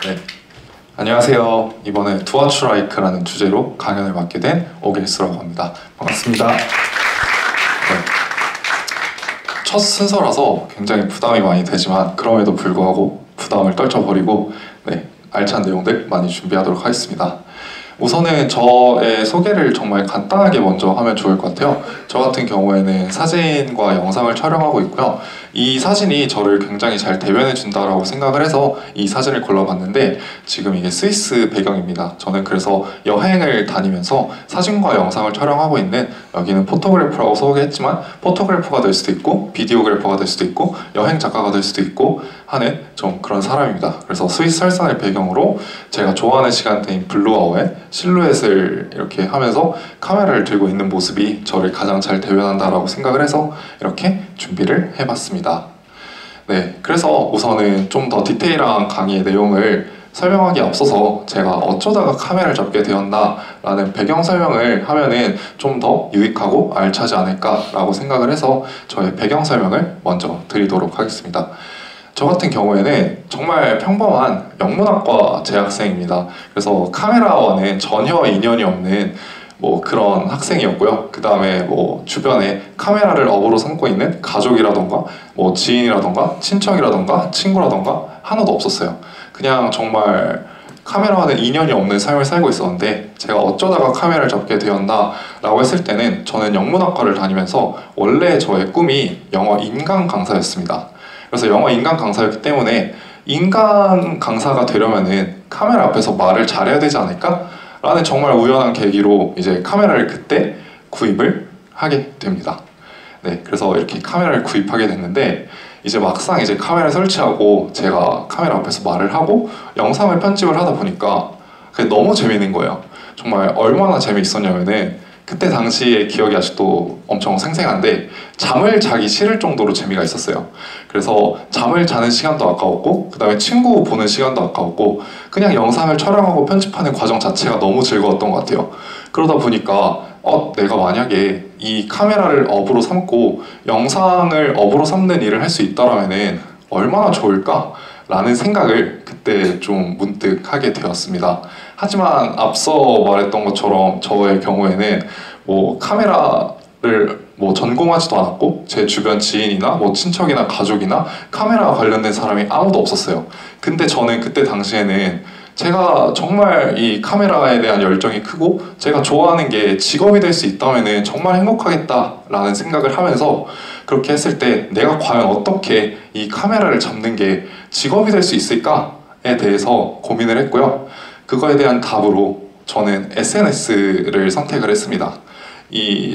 네. 안녕하세요. 이번에 두아추라이크라는 주제로 강연을 맡게 된 오길스라고 합니다. 반갑습니다. 네. 첫 순서라서 굉장히 부담이 많이 되지만 그럼에도 불구하고 부담을 떨쳐버리고 알찬 내용들 많이 준비하도록 하겠습니다. 우선은 저의 소개를 정말 간단하게 먼저 하면 좋을 것 같아요. 저 같은 경우에는 사진과 영상을 촬영하고 있고요. 이 사진이 저를 굉장히 잘 대변해 준다라고 생각을 해서 이 사진을 골라봤는데 지금 이게 스위스 배경입니다. 저는 그래서 여행을 다니면서 사진과 영상을 촬영하고 있는, 여기는 포토그래퍼라고 소개했지만 포토그래퍼가 될 수도 있고 비디오그래퍼가 될 수도 있고 여행 작가가 될 수도 있고 하는 좀 그런 사람입니다. 그래서 스위스 설산을 배경으로 제가 좋아하는 시간대인 블루아워에 실루엣을 이렇게 하면서 카메라를 들고 있는 모습이 저를 가장 잘 대변한다라고 생각을 해서 이렇게 준비를 해봤습니다. 네, 그래서 우선은 좀 더 디테일한 강의의 내용을 설명하기에 앞서서 제가 어쩌다가 카메라를 잡게 되었나 라는 배경 설명을 하면은 좀 더 유익하고 알차지 않을까 라고 생각을 해서 저의 배경 설명을 먼저 드리도록 하겠습니다. 저 같은 경우에는 정말 평범한 영문학과 재학생입니다. 그래서 카메라와는 전혀 인연이 없는 그런 학생이었고요. 그 다음에 주변에 카메라를 업으로 삼고 있는 가족이라던가 지인이라던가 친척이라던가 친구라던가 하나도 없었어요. 그냥 정말 카메라와는 인연이 없는 삶을 살고 있었는데 제가 어쩌다가 카메라를 잡게 되었나 라고 했을 때는 저는 영문학과를 다니면서 원래 저의 꿈이 영어 인강 강사였습니다. 그래서 영어 인강 강사였기 때문에 인강 강사가 되려면은 카메라 앞에서 말을 잘해야 되지 않을까? 라는 정말 우연한 계기로 이제 카메라를 그때 구입을 하게 됩니다. 네, 그래서 이렇게 카메라를 구입하게 됐는데 이제 막상 이제 카메라를 설치하고 제가 카메라 앞에서 말을 하고 영상을 편집을 하다 보니까 그게 너무 재밌는 거예요. 정말 얼마나 재미있었냐면은 그때 당시의 기억이 아직도 엄청 생생한데 잠을 자기 싫을 정도로 재미가 있었어요. 그래서 잠을 자는 시간도 아까웠고 그 다음에 친구 보는 시간도 아까웠고 그냥 영상을 촬영하고 편집하는 과정 자체가 너무 즐거웠던 것 같아요. 그러다 보니까 내가 만약에 이 카메라를 업으로 삼고 영상을 업으로 삼는 일을 할 수 있다라면은 얼마나 좋을까? 라는 생각을 그때 좀 문득 하게 되었습니다. 하지만 앞서 말했던 것처럼 저의 경우에는 카메라를 전공하지도 않았고 제 주변 지인이나 친척이나 가족이나 카메라 관련된 사람이 아무도 없었어요. 근데 저는 그때 당시에는 제가 정말 이 카메라에 대한 열정이 크고 제가 좋아하는 게 직업이 될 수 있다면 정말 행복하겠다라는 생각을 하면서 그렇게 했을 때 내가 과연 어떻게 이 카메라를 잡는 게 직업이 될 수 있을까에 대해서 고민을 했고요. 그거에 대한 답으로 저는 SNS를 선택을 했습니다.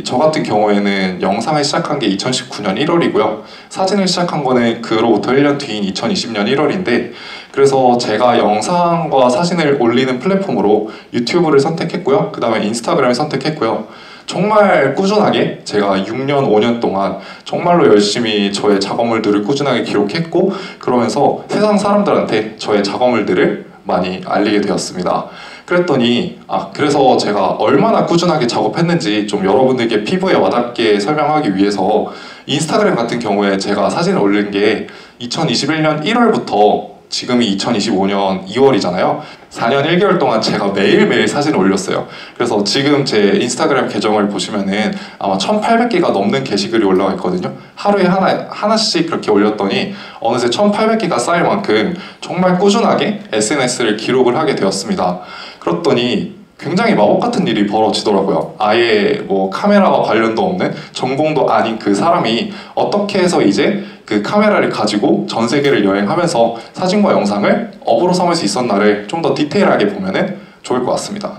저 같은 경우에는 영상을 시작한 게 2019년 1월이고요. 사진을 시작한 거는 그로부터 1년 뒤인 2020년 1월인데 그래서 제가 영상과 사진을 올리는 플랫폼으로 유튜브를 선택했고요. 그 다음에 인스타그램을 선택했고요. 정말 꾸준하게 제가 6년, 5년 동안 정말로 열심히 저의 작업물들을 꾸준하게 기록했고 그러면서 세상 사람들한테 저의 작업물들을 많이 알리게 되었습니다. 그랬더니 그래서 제가 얼마나 꾸준하게 작업했는지 좀 여러분들께 피부에 와닿게 설명하기 위해서 인스타그램 같은 경우에 제가 사진을 올린 게 2021년 1월부터 지금이 2025년 2월이잖아요. 4년 1개월 동안 제가 매일매일 사진을 올렸어요. 그래서 지금 제 인스타그램 계정을 보시면은 아마 1800개가 넘는 게시글이 올라와 있거든요. 하루에 하나씩 그렇게 올렸더니 어느새 1800개가 쌓일 만큼 정말 꾸준하게 SNS를 기록을 하게 되었습니다. 그랬더니 굉장히 마법 같은 일이 벌어지더라고요. 아예 카메라와 관련도 없는 전공도 아닌 그 사람이 어떻게 해서 이제 그 카메라를 가지고 전 세계를 여행하면서 사진과 영상을 업으로 삼을 수 있었나를 좀 더 디테일하게 보면은 좋을 것 같습니다.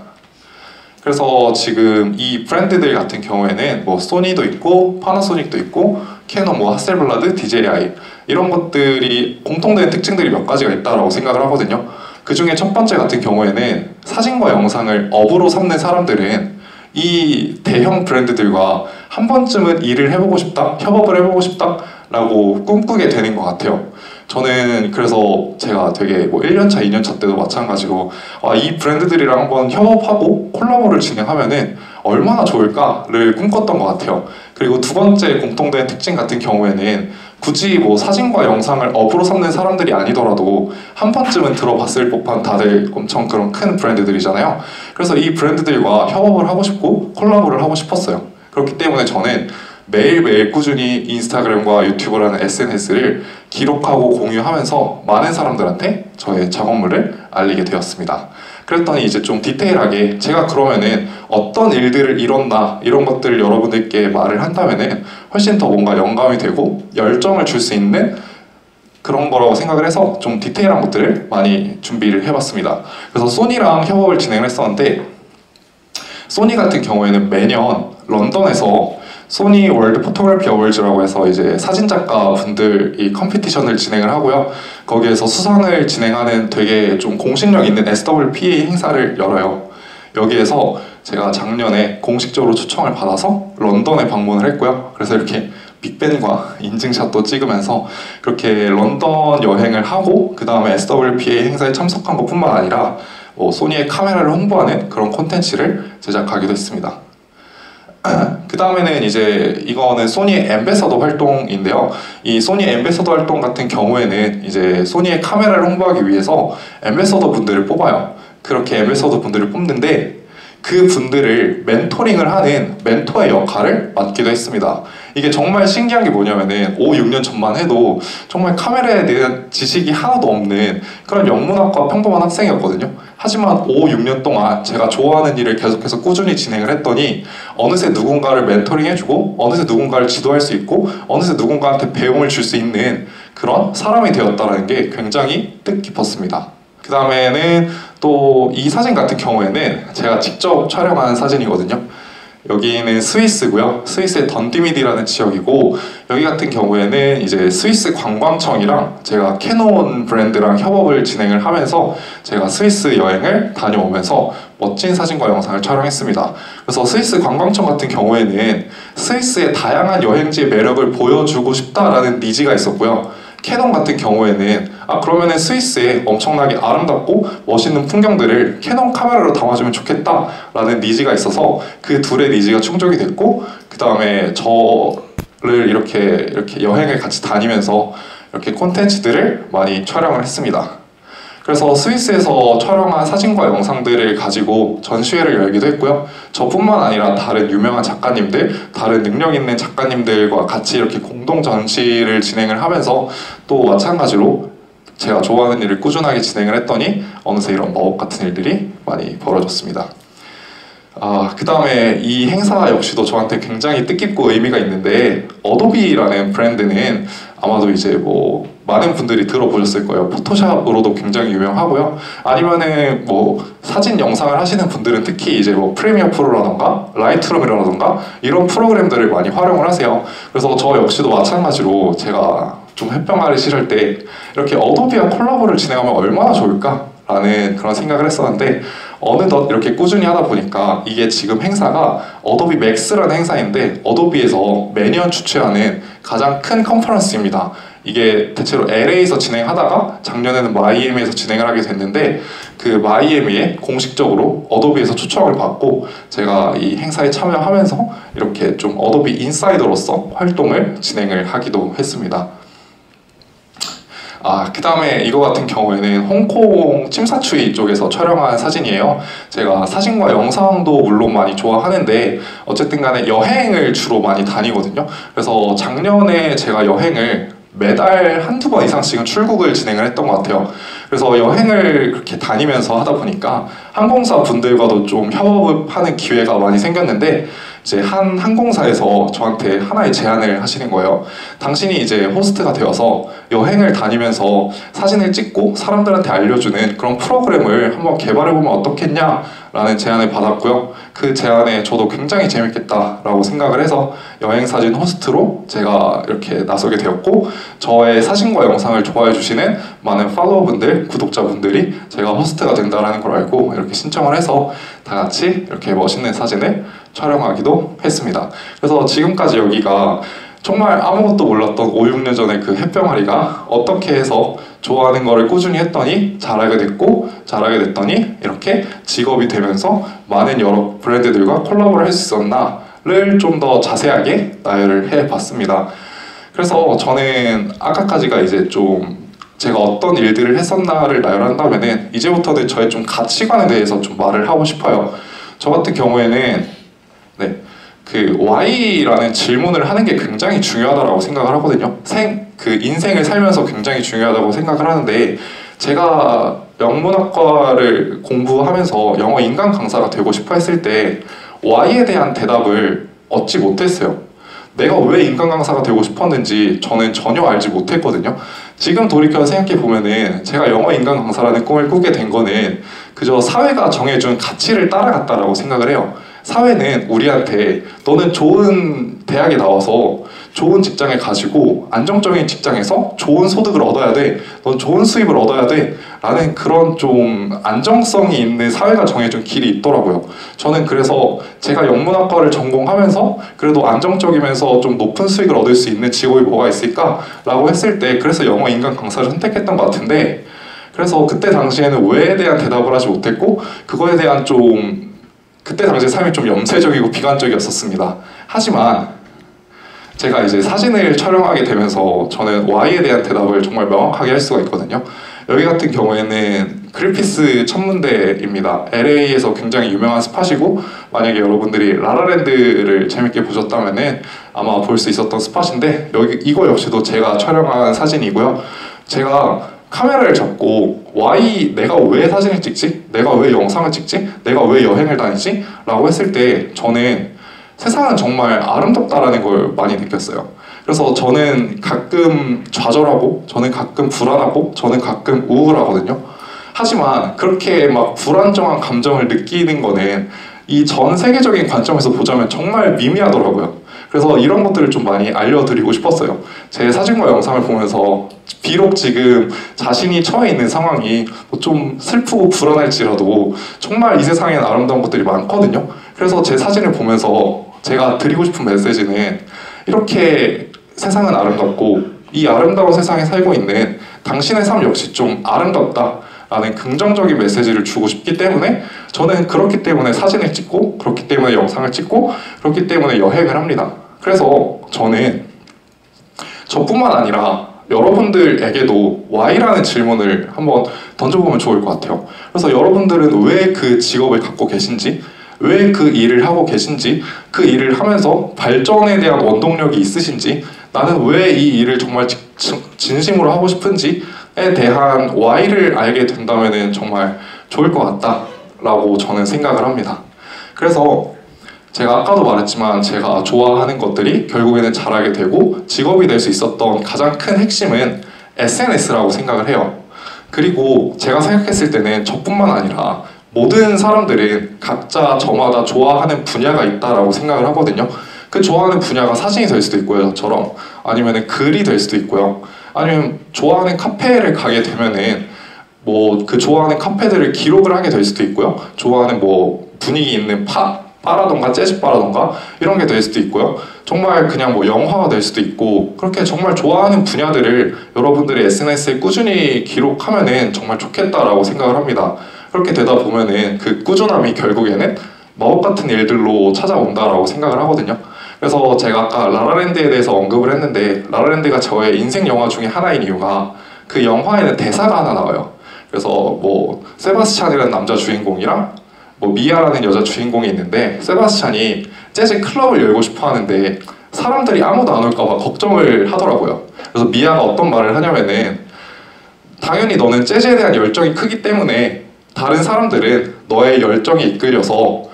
그래서 지금 이 브랜드들 같은 경우에는 소니도 있고 파나소닉도 있고 캐논, 하셀블라드, DJI 이런 것들이 공통된 특징들이 몇 가지가 있다고 생각을 하거든요. 그 중에 첫 번째 같은 경우에는 사진과 영상을 업으로 삼는 사람들은 이 대형 브랜드들과 한 번쯤은 일을 해보고 싶다, 협업을 해보고 싶다 라고 꿈꾸게 되는 것 같아요. 저는 그래서 제가 되게 1년차, 2년차 때도 마찬가지고 이 브랜드들이랑 한번 협업하고 콜라보를 진행하면은 얼마나 좋을까를 꿈꿨던 것 같아요. 그리고 두 번째 공통된 특징 같은 경우에는 굳이 뭐 사진과 영상을 업으로 삼는 사람들이 아니더라도 한 번쯤은 들어봤을 법한 다들 엄청 그런 큰 브랜드들이잖아요. 그래서 이 브랜드들과 협업을 하고 싶고 콜라보를 하고 싶었어요. 그렇기 때문에 저는 매일매일 꾸준히 인스타그램과 유튜브라는 SNS를 기록하고 공유하면서 많은 사람들한테 저의 작업물을 알리게 되었습니다. 그랬더니 이제 좀 디테일하게 제가 그러면은 어떤 일들을 이뤘나 이런 것들을 여러분들께 말을 한다면은 훨씬 더 뭔가 영감이 되고 열정을 줄 수 있는 그런 거라고 생각을 해서 좀 디테일한 것들을 많이 준비를 해봤습니다. 그래서 소니랑 협업을 진행을 했었는데 소니 같은 경우에는 매년 런던에서 소니 월드 포토그래피 어워즈라고 해서 이제 사진작가 분들이 컴피티션을 진행을 하고요. 거기에서 수상을 진행하는 되게 좀 공식력 있는 SWPA 행사를 열어요. 여기에서 제가 작년에 공식적으로 초청을 받아서 런던에 방문을 했고요. 그래서 이렇게 빅벤과 인증샷도 찍으면서 그렇게 런던 여행을 하고 그 다음에 SWPA 행사에 참석한 것뿐만 아니라 소니의 카메라를 홍보하는 그런 콘텐츠를 제작하기도 했습니다. 그 다음에는 이제 이거는 소니의 앰베서더 활동인데요. 이 소니 앰베서더 활동 같은 경우에는 이제 소니의 카메라를 홍보하기 위해서 앰베서더 분들을 뽑아요. 그렇게 앰베서더 분들을 뽑는데 그 분들을 멘토링을 하는 멘토의 역할을 맡기도 했습니다. 이게 정말 신기한 게 뭐냐면은 5, 6년 전만 해도 정말 카메라에 대한 지식이 하나도 없는 그런 영문학과 평범한 학생이었거든요. 하지만 5, 6년 동안 제가 좋아하는 일을 계속해서 꾸준히 진행을 했더니 어느새 누군가를 멘토링 해주고 어느새 누군가를 지도할 수 있고 어느새 누군가한테 배움을 줄 수 있는 그런 사람이 되었다는 게 굉장히 뜻깊었습니다. 그 다음에는 또 이 사진 같은 경우에는 제가 직접 촬영한 사진이거든요. 여기는 스위스고요. 스위스의 던디미디라는 지역이고 여기 같은 경우에는 이제 스위스 관광청이랑 제가 캐논 브랜드랑 협업을 진행을 하면서 제가 스위스 여행을 다녀오면서 멋진 사진과 영상을 촬영했습니다. 그래서 스위스 관광청 같은 경우에는 스위스의 다양한 여행지의 매력을 보여주고 싶다라는 니즈가 있었고요. 캐논 같은 경우에는 그러면은 스위스에 엄청나게 아름답고 멋있는 풍경들을 캐논 카메라로 담아주면 좋겠다라는 니즈가 있어서 그 둘의 니즈가 충족이 됐고 그 다음에 저를 이렇게 여행을 같이 다니면서 이렇게 콘텐츠들을 많이 촬영을 했습니다. 그래서 스위스에서 촬영한 사진과 영상들을 가지고 전시회를 열기도 했고요. 저뿐만 아니라 다른 유명한 작가님들, 다른 능력 있는 작가님들과 같이 이렇게 공동 전시를 진행을 하면서 또 마찬가지로 제가 좋아하는 일을 꾸준하게 진행을 했더니 어느새 이런 마법 같은 일들이 많이 벌어졌습니다. 그 다음에 이 행사 역시도 저한테 굉장히 뜻깊고 의미가 있는데 어도비라는 브랜드는 아마도 이제 많은 분들이 들어보셨을 거예요. 포토샵으로도 굉장히 유명하고요. 아니면은 사진 영상을 하시는 분들은 특히 이제 프리미어 프로라던가 라이트룸이라던가 이런 프로그램들을 많이 활용을 하세요. 그래서 저 역시도 마찬가지로 제가 좀 햇병아리 싫을 때 이렇게 어도비와 콜라보를 진행하면 얼마나 좋을까? 라는 그런 생각을 했었는데 어느덧 이렇게 꾸준히 하다 보니까 이게 지금 행사가 어도비 맥스라는 행사인데 어도비에서 매년 주최하는 가장 큰 컨퍼런스입니다. 이게 대체로 LA에서 진행하다가 작년에는 마이애미에서 진행을 하게 됐는데 그 마이애미에 공식적으로 어도비에서 초청을 받고 제가 이 행사에 참여하면서 이렇게 좀 어도비 인사이더로서 활동을 진행을 하기도 했습니다. 그 다음에 이거 같은 경우에는 홍콩 침사추이 쪽에서 촬영한 사진이에요. 제가 사진과 영상도 물론 많이 좋아하는데 어쨌든 간에 여행을 주로 많이 다니거든요. 그래서 작년에 제가 여행을 매달 한두 번 이상씩은 출국을 진행을 했던 것 같아요. 그래서 여행을 그렇게 다니면서 하다 보니까 항공사 분들과도 좀 협업을 하는 기회가 많이 생겼는데 이제 한 항공사에서 저한테 하나의 제안을 하시는 거예요. 당신이 이제 호스트가 되어서 여행을 다니면서 사진을 찍고 사람들한테 알려주는 그런 프로그램을 한번 개발해보면 어떻겠냐 라는 제안을 받았고요. 그 제안에 저도 굉장히 재밌겠다라고 생각을 해서 여행사진 호스트로 제가 이렇게 나서게 되었고 저의 사진과 영상을 좋아해 주시는 많은 팔로워분들, 구독자분들이 제가 호스트가 된다는 걸 알고 이렇게 신청을 해서 다 같이 이렇게 멋있는 사진을 촬영하기도 했습니다. 그래서 지금까지 여기가 정말 아무것도 몰랐던 5, 6년 전에 그 햇병아리가 어떻게 해서 좋아하는 거를 꾸준히 했더니 잘하게 됐고 잘하게 됐더니 이렇게 직업이 되면서 많은 여러 브랜드들과 콜라보를 할 수 있었나를 좀 더 자세하게 나열을 해봤습니다. 그래서 저는 아까까지가 이제 좀 제가 어떤 일들을 했었나를 나열한다면은 이제부터는 저의 좀 가치관에 대해서 좀 말을 하고 싶어요. 저 같은 경우에는 네, 그 Y라는 질문을 하는 게 굉장히 중요하다고 생각을 하거든요. 그 인생을 살면서 굉장히 중요하다고 생각을 하는데 제가 영문학과를 공부하면서 영어 인강 강사가 되고 싶어 했을 때 Y에 대한 대답을 얻지 못했어요. 내가 왜 인강 강사가 되고 싶었는지 저는 전혀 알지 못했거든요. 지금 돌이켜 생각해 보면은 제가 영어 인강 강사라는 꿈을 꾸게 된 거는 그저 사회가 정해준 가치를 따라갔다라고 생각을 해요. 사회는 우리한테 너는 좋은 대학에 나와서 좋은 직장을 가지고 안정적인 직장에서 좋은 소득을 얻어야 돼. 넌 좋은 수입을 얻어야 돼. 라는 그런 좀 안정성이 있는 사회가 정해준 길이 있더라고요. 저는 그래서 제가 영문학과를 전공하면서 그래도 안정적이면서 좀 높은 수익을 얻을 수 있는 직업이 뭐가 있을까? 라고 했을 때 그래서 영어 인간 강사를 선택했던 것 같은데 그래서 그때 당시에는 왜에 대한 대답을 하지 못했고 그거에 대한 좀 그때 당시 삶이 좀 염세적이고 비관적이었었습니다. 하지만 제가 이제 사진을 촬영하게 되면서 저는 Y에 대한 대답을 정말 명확하게 할 수가 있거든요. 여기 같은 경우에는 그리피스 천문대입니다. LA에서 굉장히 유명한 스팟이고 만약에 여러분들이 라라랜드를 재밌게 보셨다면은 아마 볼 수 있었던 스팟인데 여기 이거 역시도 제가 촬영한 사진이고요. 제가 카메라를 잡고 내가 왜 사진을 찍지? 내가 왜 영상을 찍지? 내가 왜 여행을 다니지? 라고 했을 때 저는 세상은 정말 아름답다라는 걸 많이 느꼈어요. 그래서 저는 가끔 좌절하고 저는 가끔 불안하고 저는 가끔 우울하거든요. 하지만 그렇게 막 불안정한 감정을 느끼는 거는 이 전 세계적인 관점에서 보자면 정말 미미하더라고요. 그래서 이런 것들을 좀 많이 알려드리고 싶었어요. 제 사진과 영상을 보면서 비록 지금 자신이 처해 있는 상황이 좀 슬프고 불안할지라도 정말 이 세상엔 아름다운 것들이 많거든요. 그래서 제 사진을 보면서 제가 드리고 싶은 메시지는 이렇게 세상은 아름답고 이 아름다운 세상에 살고 있는 당신의 삶 역시 좀 아름답다 라는 긍정적인 메시지를 주고 싶기 때문에 저는 그렇기 때문에 사진을 찍고 그렇기 때문에 영상을 찍고 그렇기 때문에 여행을 합니다. 그래서 저는 저뿐만 아니라 여러분들에게도 Y라는 질문을 한번 던져보면 좋을 것 같아요. 그래서 여러분들은 왜 그 직업을 갖고 계신지 왜 그 일을 하고 계신지 그 일을 하면서 발전에 대한 원동력이 있으신지 나는 왜 이 일을 정말 진심으로 하고 싶은지에 대한 Y를 알게 된다면 정말 좋을 것 같다라고 저는 생각을 합니다. 그래서 제가 아까도 말했지만 제가 좋아하는 것들이 결국에는 잘하게 되고 직업이 될 수 있었던 가장 큰 핵심은 SNS라고 생각을 해요. 그리고 제가 생각했을 때는 저뿐만 아니라 모든 사람들은 각자 저마다 좋아하는 분야가 있다라고 생각을 하거든요. 그 좋아하는 분야가 사진이 될 수도 있고요, 저처럼. 아니면 글이 될 수도 있고요. 아니면 좋아하는 카페를 가게 되면은 뭐 그 좋아하는 카페들을 기록을 하게 될 수도 있고요. 좋아하는 뭐 분위기 있는 바라던가 재즈바라던가 이런 게 될 수도 있고요. 정말 그냥 뭐 영화가 될 수도 있고 그렇게 정말 좋아하는 분야들을 여러분들이 SNS에 꾸준히 기록하면은 정말 좋겠다라고 생각을 합니다. 그렇게 되다 보면은 그 꾸준함이 결국에는 마법 같은 일들로 찾아온다라고 생각을 하거든요. 그래서 제가 아까 라라랜드에 대해서 언급을 했는데 라라랜드가 저의 인생 영화 중에 하나인 이유가 그 영화에는 대사가 하나 나와요. 그래서 뭐 세바스찬이라는 남자 주인공이랑 뭐 미아라는 여자 주인공이 있는데 세바스찬이 재즈 클럽을 열고 싶어 하는데 사람들이 아무도 안 올까 봐 걱정을 하더라고요. 그래서 미아가 어떤 말을 하냐면은 당연히 너는 재즈에 대한 열정이 크기 때문에 다른 사람들은 너의 열정에 이끌려서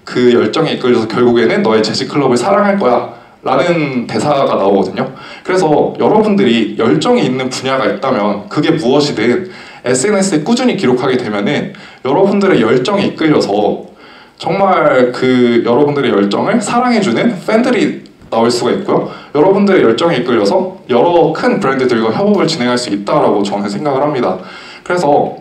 그 열정에 이끌려서 결국에는 너의 재즈 클럽을 사랑할 거야 라는 대사가 나오거든요. 그래서 여러분들이 열정이 있는 분야가 있다면 그게 무엇이든 SNS에 꾸준히 기록하게 되면은 여러분들의 열정에 이끌려서 정말 그 여러분들의 열정을 사랑해주는 팬들이 나올 수가 있고요. 여러분들의 열정에 이끌려서 여러 큰 브랜드들과 협업을 진행할 수 있다라고 저는 생각을 합니다. 그래서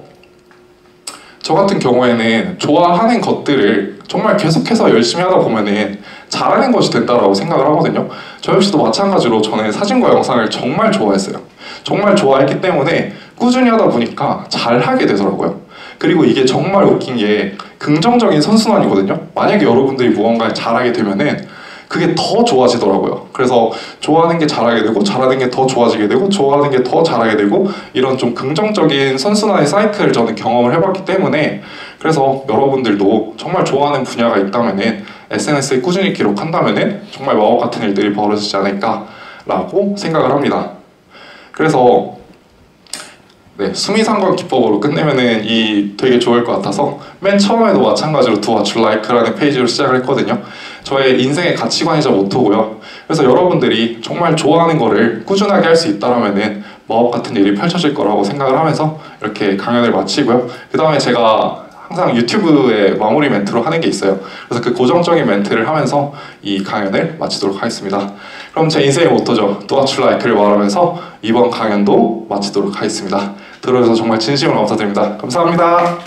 저 같은 경우에는 좋아하는 것들을 정말 계속해서 열심히 하다 보면은 잘하는 것이 된다라고 생각을 하거든요. 저 역시도 마찬가지로 저는 사진과 영상을 정말 좋아했어요. 정말 좋아했기 때문에 꾸준히 하다 보니까 잘하게 되더라고요. 그리고 이게 정말 웃긴 게 긍정적인 선순환이거든요. 만약에 여러분들이 무언가를 잘하게 되면은 그게 더 좋아지더라고요. 그래서 좋아하는 게 잘하게 되고 잘하는 게 더 좋아지게 되고 좋아하는 게 더 잘하게 되고 이런 좀 긍정적인 선순환의 사이클을 저는 경험을 해봤기 때문에 그래서 여러분들도 정말 좋아하는 분야가 있다면은 SNS에 꾸준히 기록한다면은 정말 마법 같은 일들이 벌어지지 않을까라고 생각을 합니다. 그래서 네, 수미상관 기법으로 끝내면은 되게 좋을 것 같아서 맨 처음에도 마찬가지로 Do What You Like라는 페이지로 시작을 했거든요. 저의 인생의 가치관이자 모토고요. 그래서 여러분들이 정말 좋아하는 거를 꾸준하게 할 수 있다라면은 마법 같은 일이 펼쳐질 거라고 생각을 하면서 이렇게 강연을 마치고요. 그 다음에 제가 항상 유튜브에 마무리 멘트로 하는 게 있어요. 그래서 그 고정적인 멘트를 하면서 이 강연을 마치도록 하겠습니다. 그럼 제 인생의 모토죠. Do What You Like를 말하면서 이번 강연도 마치도록 하겠습니다. 들어주셔서 정말 진심으로 감사드립니다. 감사합니다.